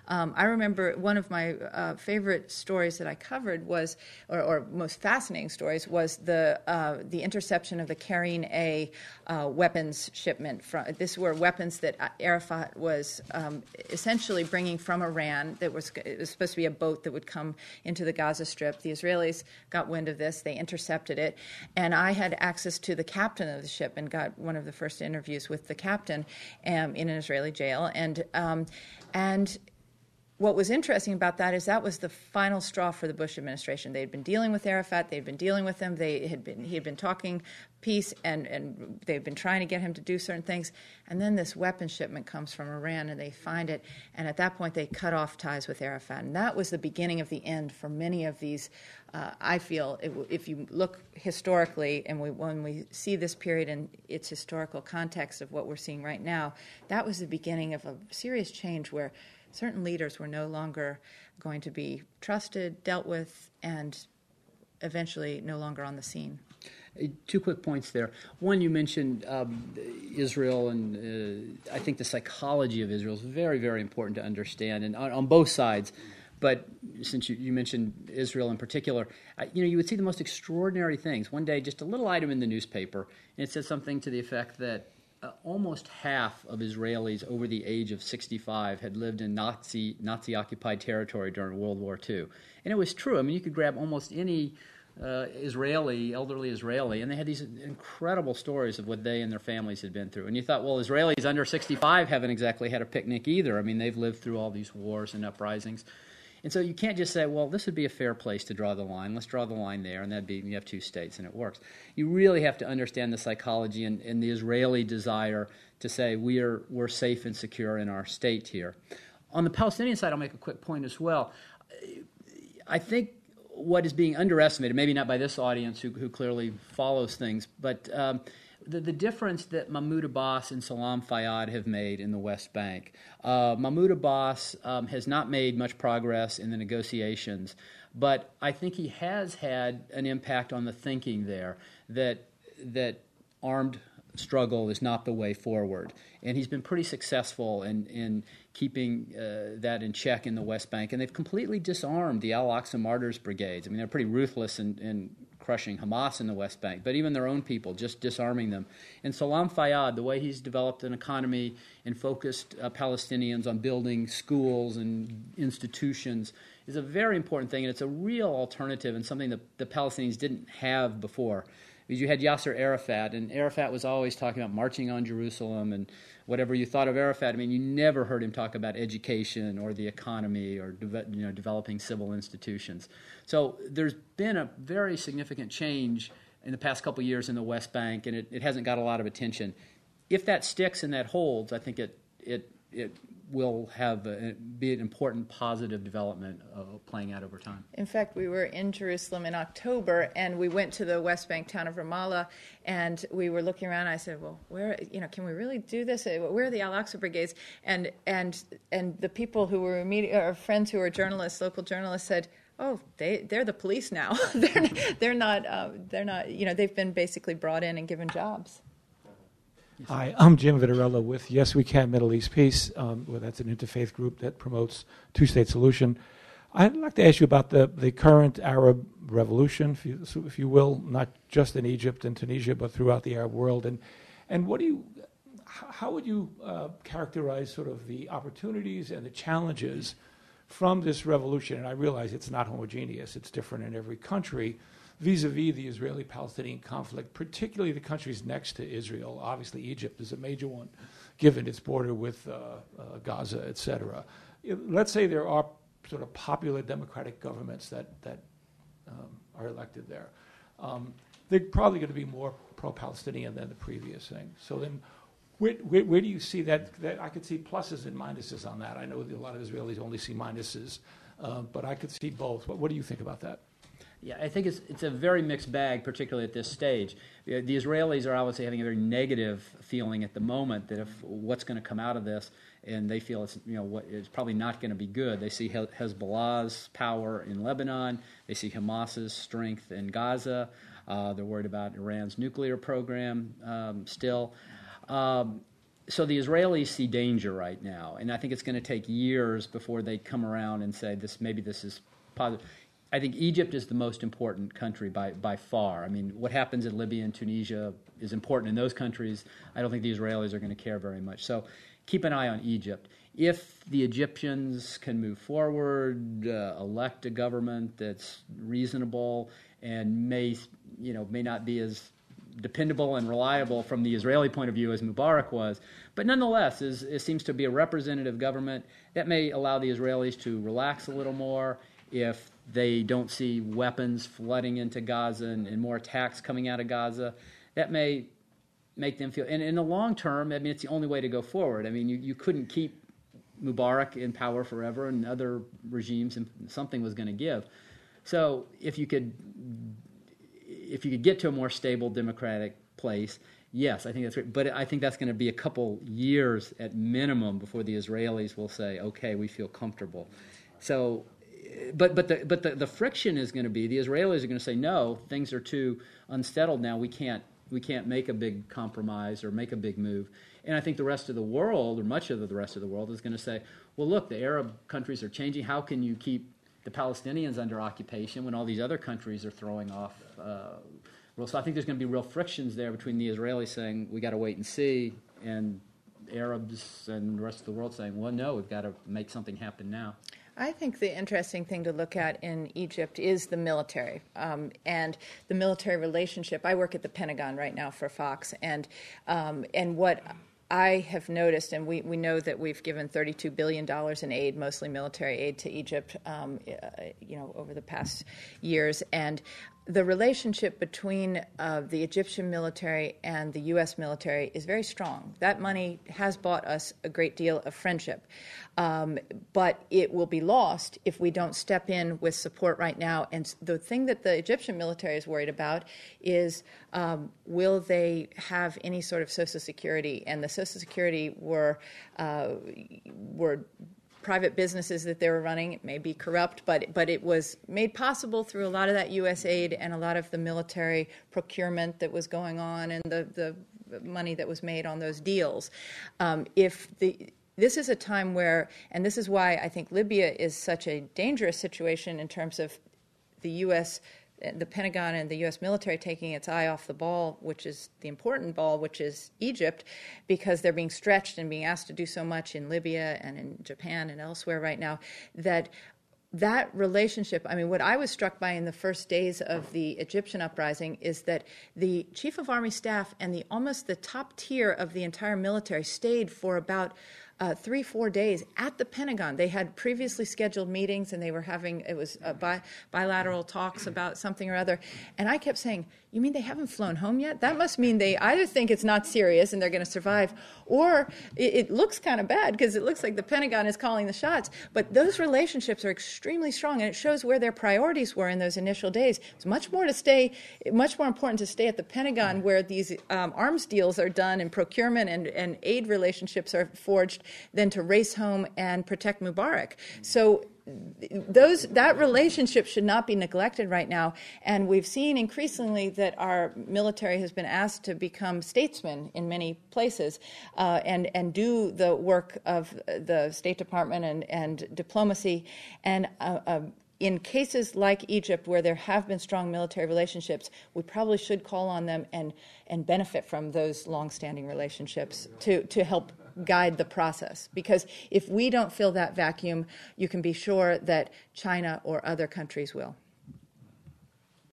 I remember one of my favorite stories that I covered was, or most fascinating stories, was the interception of the Carrying A weapons shipment. These were weapons that Arafat was essentially bringing from Iran. It was supposed to be a boat that would come into the Gaza Strip. The Israelis got wind of this. They intercepted it. And I had access to the captain of the ship and got one of the first interviews with the captain in an Israeli jail. And what was interesting about that is that was the final straw for the Bush administration. They had been dealing with Arafat. They had been dealing with him. He had been talking peace, and they had been trying to get him to do certain things. And then this weapon shipment comes from Iran, and they find it. And at that point, they cut off ties with Arafat. And that was the beginning of the end for many of these. I feel if you look historically, and when we see this period in its historical context of what we're seeing right now, that was the beginning of a serious change where certain leaders were no longer going to be trusted, dealt with, and eventually no longer on the scene. 2 quick points there. One, you mentioned Israel, and I think the psychology of Israel is very, very important to understand, and on both sides. But since you mentioned Israel in particular, you would see the most extraordinary things. One day, just a little item in the newspaper, and it said something to the effect that almost half of Israelis over the age of 65 had lived in Nazi-occupied territory during World War II. And it was true. I mean, you could grab almost any elderly Israeli, and they had these incredible stories of what they and their families had been through. And you thought, well, Israelis under 65 haven't exactly had a picnic either. I mean, they've lived through all these wars and uprisings. And so you can't just say, well, this would be a fair place to draw the line. Let's draw the line there, and that'd be, you have 2 states, and it works. You really have to understand the psychology and the Israeli desire to say we're safe and secure in our state here. On the Palestinian side, I'll make a quick point as well. I think what is being underestimated, maybe not by this audience who clearly follows things, but the difference that Mahmoud Abbas and Salam Fayyad have made in the West Bank. Mahmoud Abbas has not made much progress in the negotiations, but I think he has had an impact on the thinking there that armed struggle is not the way forward. And he's been pretty successful in keeping that in check in the West Bank. And they've completely disarmed the Al-Aqsa Martyrs Brigades. I mean, they're pretty ruthless in crushing Hamas in the West Bank, but even their own people, just disarming them. And Salam Fayyad, the way he's developed an economy and focused Palestinians on building schools and institutions is a very important thing, and it's a real alternative and something that the Palestinians didn't have before. Because you had Yasser Arafat, and Arafat was always talking about marching on Jerusalem, and whatever you thought of Arafat, I mean, you never heard him talk about education or the economy or developing civil institutions. So there's been a very significant change in the past couple of years in the West Bank, and it hasn't got a lot of attention. If that sticks and that holds, I think it will be an important positive development playing out over time. In fact, we were in Jerusalem in October, and we went to the West Bank town of Ramallah, and we were looking around. I said, "Well, where, can we really do this? Where are the Al-Aqsa brigades?" And the people who were our friends who were journalists, local journalists, said, "Oh, they're the police now. they're not. They've been basically brought in and given jobs." Hi, I'm Jim Vittorella with Yes We Can Middle East Peace. That's an interfaith group that promotes two-state solution. I'd like to ask you about the current Arab revolution, if you will, not just in Egypt and Tunisia, but throughout the Arab world. And how would you characterize sort of the opportunities and the challenges from this revolution? And I realize it's not homogeneous; it's different in every country. Vis-a-vis the Israeli-Palestinian conflict, particularly the countries next to Israel. Obviously, Egypt is a major one, given its border with Gaza, et cetera. Let's say there are sort of popular democratic governments that are elected there. They're probably going to be more pro-Palestinian than the previous thing. So then where do you see that? I could see pluses and minuses on that. I know that a lot of Israelis only see minuses, but I could see both. What do you think about that? Yeah, I think it's a very mixed bag, particularly at this stage. The Israelis are obviously having a very negative feeling at the moment that if what's going to come out of this, and they feel it's probably not going to be good. They see Hezbollah's power in Lebanon. They see Hamas's strength in Gaza. They're worried about Iran's nuclear program still. So the Israelis see danger right now, and I think it's going to take years before they come around and say maybe this is positive. I think Egypt is the most important country by far. I mean, what happens in Libya and Tunisia is important in those countries. I don't think the Israelis are going to care very much. So keep an eye on Egypt. If the Egyptians can move forward, elect a government that's reasonable and may not be as dependable and reliable from the Israeli point of view as Mubarak was, but nonetheless it seems to be a representative government that may allow the Israelis to relax a little more if they don't see weapons flooding into Gaza and more attacks coming out of Gaza. That may make them feel, and in the long term, I mean, it's the only way to go forward. I mean, you couldn't keep Mubarak in power forever and other regimes, and something was going to give. So if you could get to a more stable democratic place, yes, I think that's right. But I think that's going to be a couple years at minimum before the Israelis will say, okay, we feel comfortable. So, but the friction is going to be, the Israelis are going to say, no, things are too unsettled now. We can't make a big compromise or make a big move. And I think the rest of the world, or much of the rest of the world, is going to say, well, look, the Arab countries are changing. How can you keep the Palestinians under occupation when all these other countries are throwing off rules? So I think there's going to be real frictions there between the Israelis saying, we got to wait and see, and Arabs and the rest of the world saying, well, no, we've got to make something happen now. I think the interesting thing to look at in Egypt is the military and the military relationship. I work at the Pentagon right now for Fox, and what I have noticed, and we know that we've given $32 billion in aid, mostly military aid, to Egypt, over the past years, and the relationship between the Egyptian military and the U.S. military is very strong. That money has bought us a great deal of friendship, but it will be lost if we don't step in with support right now. And the thing that the Egyptian military is worried about is will they have any sort of Social Security? And the Social Security were private businesses that they were running. It may be corrupt, but it was made possible through a lot of that U.S. aid and a lot of the military procurement that was going on and the money that was made on those deals. This is a time where, and this is why I think Libya is such a dangerous situation in terms of the U.S., the Pentagon and the U.S. military taking its eye off the ball, which is the important ball, which is Egypt, because they're being stretched and being asked to do so much in Libya and in Japan and elsewhere right now, that relationship, I mean, what I was struck by in the first days of the Egyptian uprising is that the Chief of Army Staff and almost the top tier of the entire military stayed for about 3-4 days at the Pentagon. They had previously scheduled meetings, and they were having, it was bilateral talks about something or other. And I kept saying, you mean they haven't flown home yet? That must mean they either think it's not serious and they're going to survive, or it looks kind of bad because it looks like the Pentagon is calling the shots. But those relationships are extremely strong, and it shows where their priorities were in those initial days. It's much more important to stay at the Pentagon where these arms deals are done and procurement and aid relationships are forged than to race home and protect Mubarak. So that relationship should not be neglected right now, and we've seen increasingly that our military has been asked to become statesmen in many places and do the work of the State Department and diplomacy. And in cases like Egypt, where there have been strong military relationships, we probably should call on them and benefit from those long-standing relationships to help guide the process. Because if we don't fill that vacuum, you can be sure that China or other countries will.